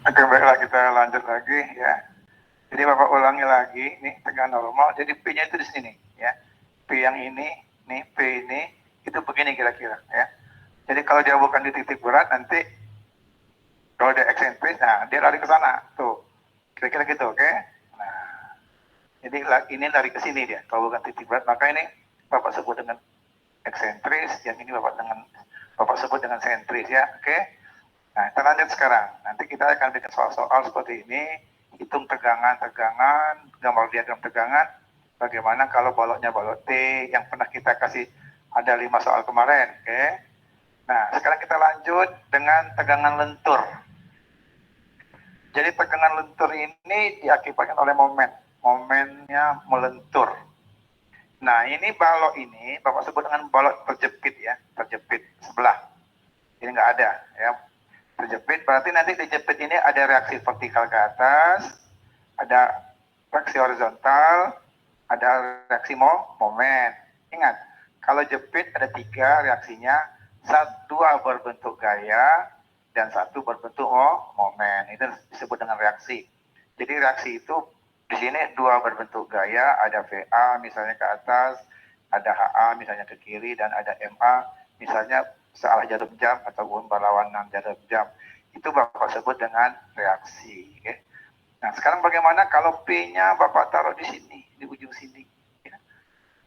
Oke, baiklah kita lanjut lagi ya. Jadi Bapak ulangi lagi, nih tegangan normal. Jadi P-nya itu di sini ya. P yang ini, nih P ini, itu begini kira-kira ya. Jadi kalau dia bukan di titik berat, nanti kalau dia eksentris, nah dia lari ke sana, tuh. Kira-kira gitu, oke? Nah, jadi ini lari ke sini dia. Kalau bukan titik berat, maka ini Bapak sebut dengan eksentris, yang ini Bapak sebut dengan sentris ya, oke? Nah, kita lanjut sekarang. Nanti kita akan bikin soal-soal seperti ini, hitung tegangan-tegangan, gambar diagram tegangan, bagaimana kalau baloknya balok T, yang pernah kita kasih ada 5 soal kemarin, oke? Nah, sekarang kita lanjut dengan tegangan lentur. Jadi tegangan lentur ini diakibatkan oleh momennya melentur. Nah, ini balok ini Bapak sebut dengan balok terjepit ya, terjepit sebelah. Ini nggak ada ya, terjepit berarti nanti dijepit ini ada reaksi vertikal ke atas, ada reaksi horizontal, ada reaksi momen. Ingat, kalau jepit ada 3 reaksinya, 2 berbentuk gaya dan 1 berbentuk momen. Itu disebut dengan reaksi. Jadi reaksi itu di sini 2 berbentuk gaya, ada VA misalnya ke atas, ada HA misalnya ke kiri, dan ada MA misalnya searah jarum jam ataupun berlawanan jarum jam. Itu Bapak sebut dengan reaksi. Okay? Nah, sekarang bagaimana kalau P-nya Bapak taruh di sini, di ujung sini? Ya.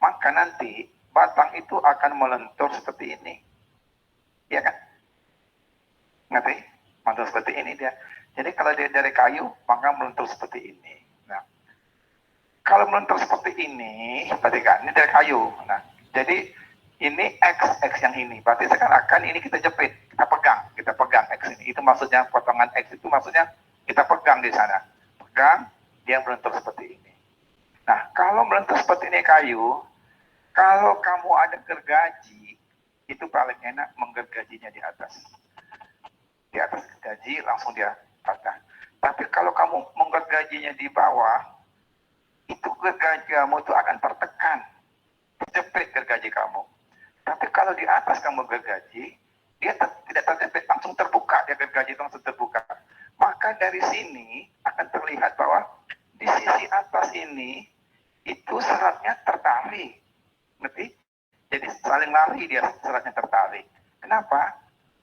Maka nanti batang itu akan melentur seperti ini. Ya kan? Ngerti? Melentur seperti ini dia. Jadi kalau dia dari kayu, maka melentur seperti ini. Nah, kalau melentur seperti ini, berarti kan ini dari kayu. Nah, jadi ini X yang ini. Berarti seakan-akan ini kita jepit, kita pegang X ini. Itu maksudnya potongan X itu maksudnya kita pegang di sana. Pegang, dia melentur seperti ini. Nah, kalau melentur seperti ini kayu, kalau kamu ada gergaji, itu paling enak menggergajinya di atas. Di atas gergaji langsung dia patah. Tapi kalau kamu menggergajinya di bawah, itu gergaji kamu itu akan tertekan, terjepit gergaji kamu. Tapi kalau di atas kamu gergaji, dia tidak terjepit, langsung terbuka, dia gergaji itu langsung terbuka. Maka dari sini akan terlihat bahwa di sisi atas ini itu seratnya tertarik, ngerti? Jadi saling lari dia, seratnya tertarik. Kenapa?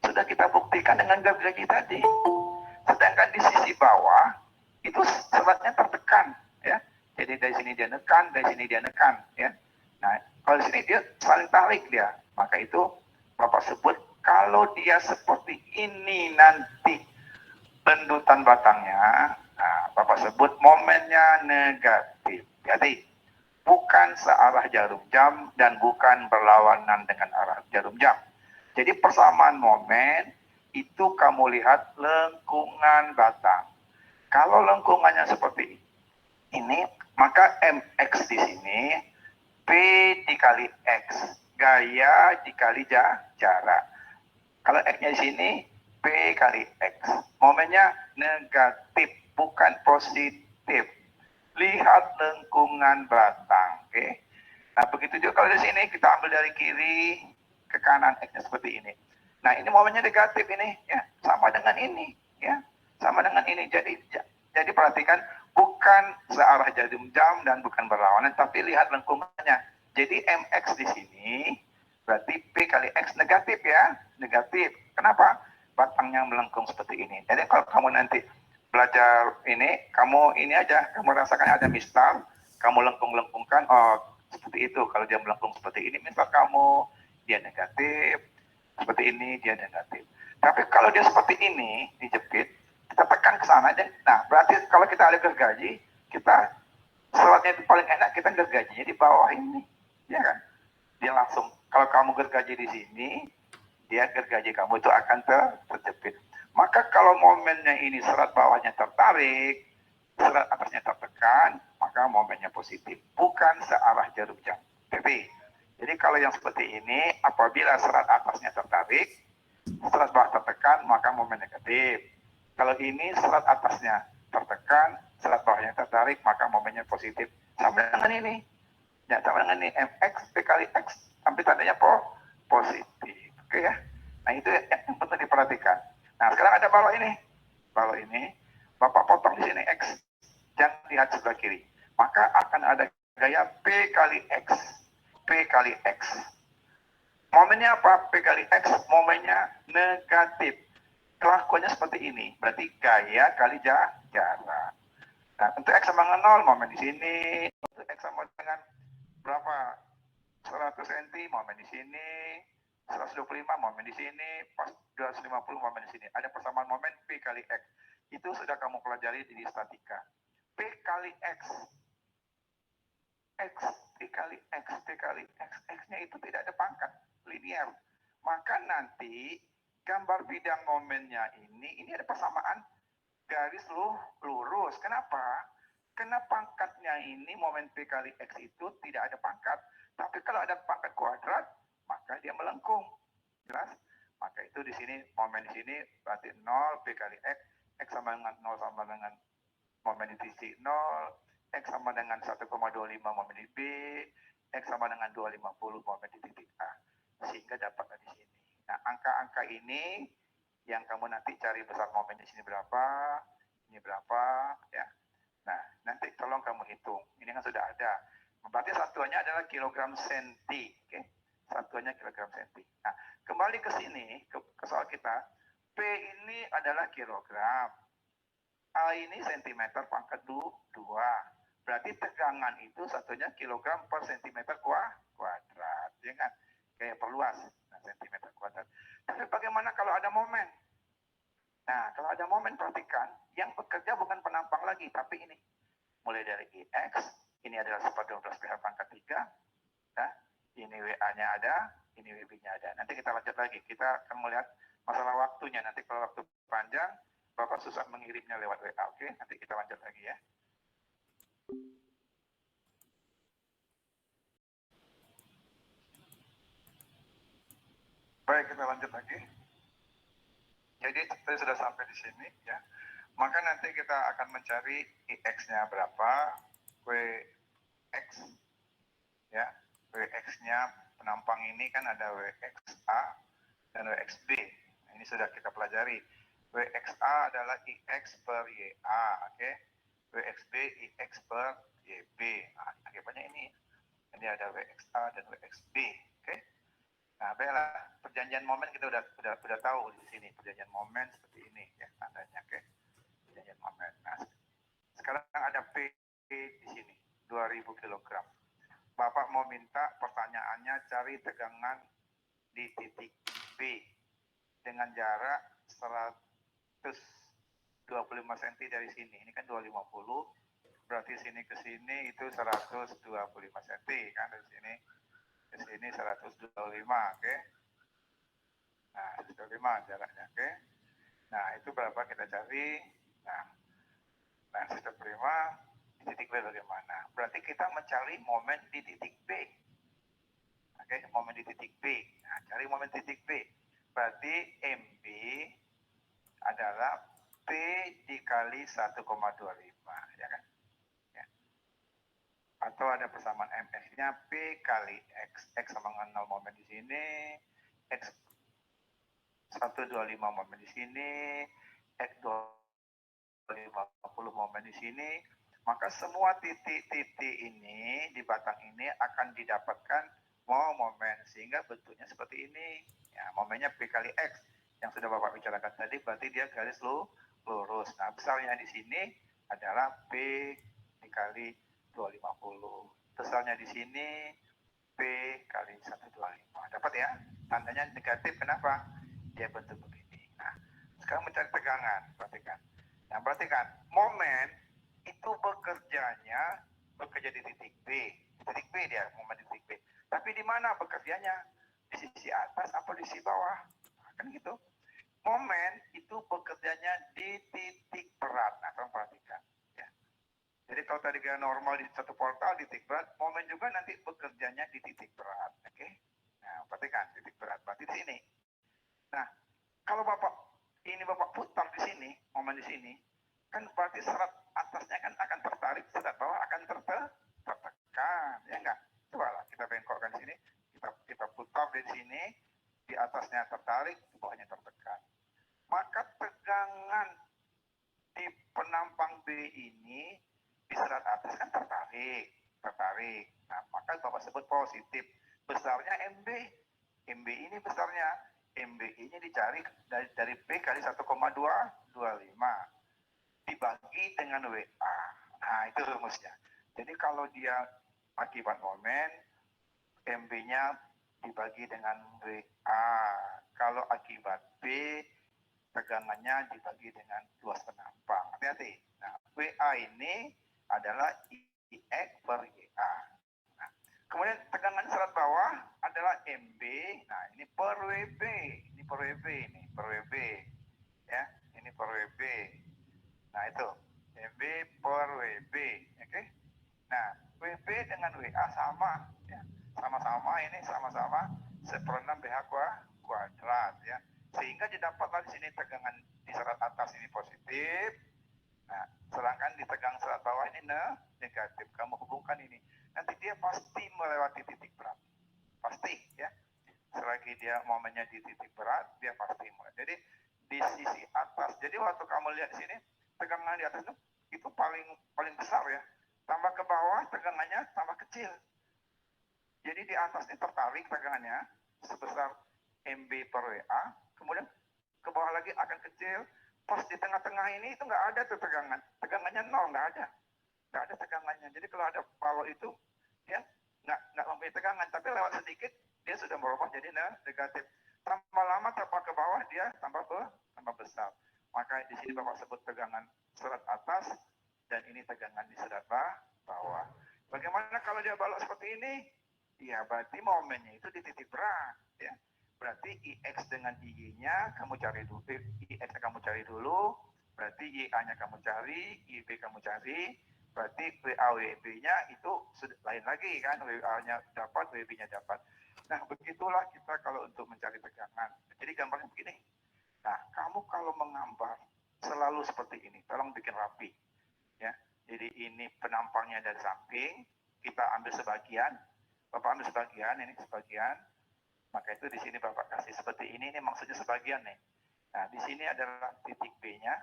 Sudah kita buktikan dengan gergaji tadi. Sedangkan di sisi bawah itu seratnya tertekan, ya. Jadi dari sini dia nekan, dari sini dia nekan, ya. Nah, kalau di sini dia saling tarik dia, maka itu Bapak sebut kalau dia seperti ini nanti bendutan batangnya, nah, Bapak sebut momennya negatif. Jadi bukan searah jarum jam dan bukan berlawanan dengan arah jarum jam. Jadi persamaan momen itu kamu lihat lengkungan batang. Kalau lengkungannya seperti ini, maka MX di sini P dikali X, gaya dikali jarak. Kalau X-nya di sini P kali X. Momennya negatif, bukan positif. Lihat lengkungan batang, oke? Okay? Nah, begitu juga kalau di sini kita ambil dari kiri ke kanan X-nya seperti ini. Nah, ini momennya negatif ini, ya, sama dengan ini, ya, sama dengan ini. Jadi perhatikan, bukan searah jarum jam dan bukan berlawanan, tapi lihat lengkungannya. Jadi MX di sini berarti P kali X negatif ya, negatif. Kenapa? Batangnya melengkung seperti ini. Jadi kalau kamu nanti belajar ini, kamu ini aja, kamu rasakan ada mistar, kamu lengkung-lengkungkan, oh seperti itu. Kalau dia melengkung seperti ini, misal kamu dia negatif, seperti ini dia negatif. Tapi kalau dia seperti ini dijepit, kita tekan ke sana aja. Nah, berarti kalau kita ada gergaji, kita seratnya itu paling enak kita gergajinya di bawah ini, ya kan? Dia langsung, kalau kamu gergaji di sini, dia gergaji kamu itu akan terjepit. Maka kalau momennya ini serat bawahnya tertarik, serat atasnya tertekan, maka momennya positif. Bukan searah jarum jam. Jadi kalau yang seperti ini, apabila serat atasnya tertarik, serat bawah tertekan, maka momen negatif. Kalau ini serat atasnya tertekan, serat bawahnya tertarik, maka momennya positif. Sama dengan ini. Ya, sama dengan ini, MX, P kali X, sampai tandanya positif. Oke ya. Nah, itu yang perlu diperhatikan. Nah, sekarang ada balok ini. balok ini, Bapak potong di sini X, jangan lihat sebelah kiri. Maka akan ada gaya P kali X. P kali X. Momennya apa? P kali X, momennya negatif. Kelakuannya seperti ini, berarti gaya kali jarak. Nah, untuk X sama dengan 0, momen di sini. Untuk X sama dengan berapa? 100 cm, momen di sini. 125 momen di sini, pas 250 momen di sini. Ada persamaan momen P kali X. Itu sudah kamu pelajari di statika. P kali X. X, P kali X, P kali X. X-nya itu tidak ada pangkat, linear. Maka nanti gambar bidang momennya ini ada persamaan garis lurus. Kenapa? Karena pangkatnya ini momen P kali X itu tidak ada pangkat. Tapi kalau ada pangkat kuadrat, maka dia melengkung. Jelas? Maka itu di sini, momen di sini berarti 0 P kali X. X sama dengan 0 sama dengan momen di titik 0. X sama dengan 1,25 momen di B. X sama dengan 250 momen di titik A. Sehingga dapat di sini. Nah, angka-angka ini yang kamu nanti cari besar momen di sini berapa, ini berapa, ya. Nah, nanti tolong kamu hitung. Ini kan sudah ada. Berarti satuannya adalah kilogram senti, oke? Satuannya kilogram senti. Nah, kembali ke sini, ke soal kita. P ini adalah kilogram. A ini sentimeter pangkat 2. Berarti tegangan itu satunya kilogram per sentimeter kuadrat, ya kan? Kayak perluas, nah, sentimeter kuadrat. Tapi bagaimana kalau ada momen? Nah, kalau ada momen, perhatikan, yang bekerja bukan penampang lagi, tapi ini. Mulai dari IX, ini adalah 12 PH pangkat 3, ya. Ini WA-nya ada, ini WB-nya ada. Nanti kita lanjut lagi, kita akan melihat masalah waktunya. Nanti kalau waktu panjang, Bapak susah mengirimnya lewat WA, oke? Nanti kita lanjut lagi ya. Baik, kita lanjut lagi. Jadi kita sudah sampai di sini ya. Maka nanti kita akan mencari IX-nya berapa, WX ya. WX-nya penampang ini kan ada WXA dan WXB. Nah, ini sudah kita pelajari. WXA adalah IX per YA, oke. WXB IX per YB. Nah, akibatnya ini. Ini ada WXA dan WXB, oke. Nah, baiklah, perjanjian momen kita udah tahu di sini, perjanjian momen seperti ini ya tandanya, oke. Perjanjian momen. Nah, sekarang ada P di sini, 2000 kg. Bapak mau minta pertanyaannya cari tegangan di titik B dengan jarak 125 cm dari sini. Ini kan 250, berarti sini ke sini itu 125 cm kan, dari sini ke sini 125, oke. Nah, 125 jaraknya, oke. Nah, itu berapa kita cari. Nah, sistem prima di titik B bagaimana? Berarti kita mencari momen di titik B. Oke, momen di titik B. Nah, cari momen titik B. Berarti MB adalah P dikali 1,25, ya kan? Ya. Atau ada persamaan MS-nya P kali X. X sama dengan 0 momen di sini. X 125 momen di sini. X 250 momen di sini. Maka semua titik-titik ini di batang ini akan didapatkan momen, sehingga bentuknya seperti ini. Ya, momennya P kali X yang sudah Bapak bicarakan tadi, berarti dia garis lurus. Nah, besarnya di sini adalah P dikali 250. Besarnya di sini P kali 125. Dapat ya? Tandanya negatif, kenapa? Dia bentuk begini. Nah, sekarang mencari tegangan, perhatikan. Nah, perhatikan, momen itu bekerja di titik B. Di titik B dia, momen di titik B. Tapi di mana bekerjanya? Di sisi atas atau di sisi bawah? Nah, kan gitu. Momen itu bekerjanya di titik berat. Nah, tolong perhatikan. Ya. Jadi kalau tadi gaya normal di satu portal di titik berat, momen juga nanti bekerjanya di titik berat. Oke? Nah, perhatikan titik berat. Berarti di sini. Nah, kalau Bapak putar di sini, momen di sini, kan berarti serat atasnya kan akan tertarik, serat bawah akan tertekan, ya enggak? Coba lah kita bengkokkan sini, kita putar di sini, di atasnya tertarik, di bawahnya tertekan. Maka tegangan ini di serat atas kan tertarik. Nah, maka Bapak sebut positif. Besarnya MB. MB ini besarnya. MB ini dicari dari P kali 1,225 dibagi dengan WA. Nah, itu rumusnya. Jadi kalau dia akibat momen, MB-nya dibagi dengan WA. Kalau akibat B, tegangannya dibagi dengan luas penampang. Hati-hati. Nah, WA ini adalah IX per YA. Nah, kemudian tegangan serat bawah adalah MB. Nah, ini per WB. Ini per WB. Ini per WB. Ya, ini per WB. Nah, itu. MB per WB. Oke. Nah, WB dengan WA sama. Ya. Sama-sama ini sama-sama 1/6 BH kuadrat. Ya. Sehingga didapatlah di sini tegangan di serat atas ini positif. Nah, sedangkan di tegangan serat bawah ini negatif. Kamu hubungkan ini. Nanti dia pasti melewati titik berat. Pasti ya. Selagi dia momennya di titik berat, dia pasti mulai. Jadi di sisi atas. Jadi waktu kamu lihat di sini, tegangan di atas itu paling besar ya. Tambah ke bawah tegangannya tambah kecil. Jadi di atas ini tertarik tegangannya sebesar MB per WA, kemudian ke bawah lagi akan kecil. Pas di tengah-tengah ini itu nggak ada tuh tegangan. Tegangannya nol, nggak ada. Nggak ada tegangannya. Jadi kalau ada balok itu, ya nggak mempunyai tegangan. Tapi lewat sedikit, dia sudah berubah jadi negatif. Tambah lama, tambah ke bawah, dia tambah besar. Maka di sini Bapak sebut tegangan serat atas, dan ini tegangan di serat bawah. Bagaimana kalau dia balok seperti ini? Ya berarti momennya itu di titik berat. Ya. Berarti IX dengan IY-nya kamu cari dulu, IX kamu cari dulu, berarti YA-nya kamu cari, IB kamu cari, berarti WA WB-nya itu lain lagi kan, WA-nya dapat, WB-nya dapat. Nah, begitulah kita kalau untuk mencari tegangan. Jadi gambarnya begini. Nah, kamu kalau menggambar selalu seperti ini, tolong bikin rapi. Ya. Jadi ini penampangnya dari samping, kita ambil sebagian, Bapak ambil sebagian, ini sebagian. Maka itu di sini Bapak kasih seperti ini maksudnya sebagian nih. Nah, di sini adalah titik B-nya.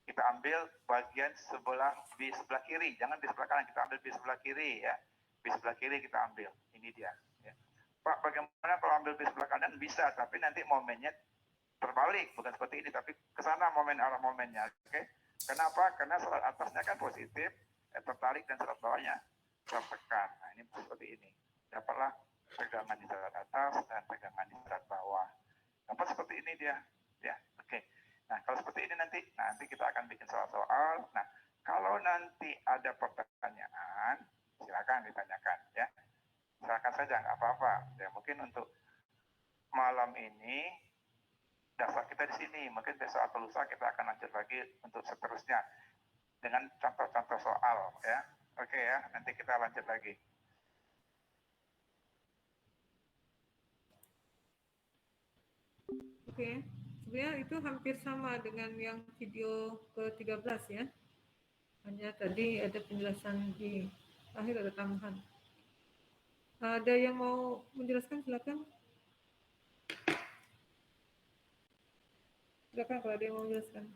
Kita ambil bagian sebelah B sebelah kiri, jangan B sebelah kanan, kita ambil B sebelah kiri ya. B sebelah kiri kita ambil. Ini dia. Ya. Pak, bagaimana kalau ambil B sebelah kanan? Bisa, tapi nanti momennya terbalik, bukan seperti ini, tapi ke sana arah momennya. Oke? Kenapa? Karena serat atasnya kan positif, tertarik, dan serat bawahnya tertekan. Nah, ini seperti ini. Dapatlah tegangan di serat atas dan tegangan di serat bawah. Dapat seperti ini dia. Ya, oke. Nah, kalau seperti ini nanti kita akan bikin soal-soal. Nah, kalau nanti ada pertanyaan, silakan ditanyakan ya. Silakan saja, nggak apa-apa. Ya, mungkin untuk malam ini dasar kita di sini. Mungkin besok atau lusa kita akan lanjut lagi untuk seterusnya dengan contoh-contoh soal ya. Oke ya, nanti kita lanjut lagi. Oke, sebenarnya itu hampir sama dengan yang video ke-13 ya. Hanya tadi ada penjelasan di akhir, ada tambahan. Ada yang mau menjelaskan, silakan. Silakan kalau ada yang mau menjelaskan.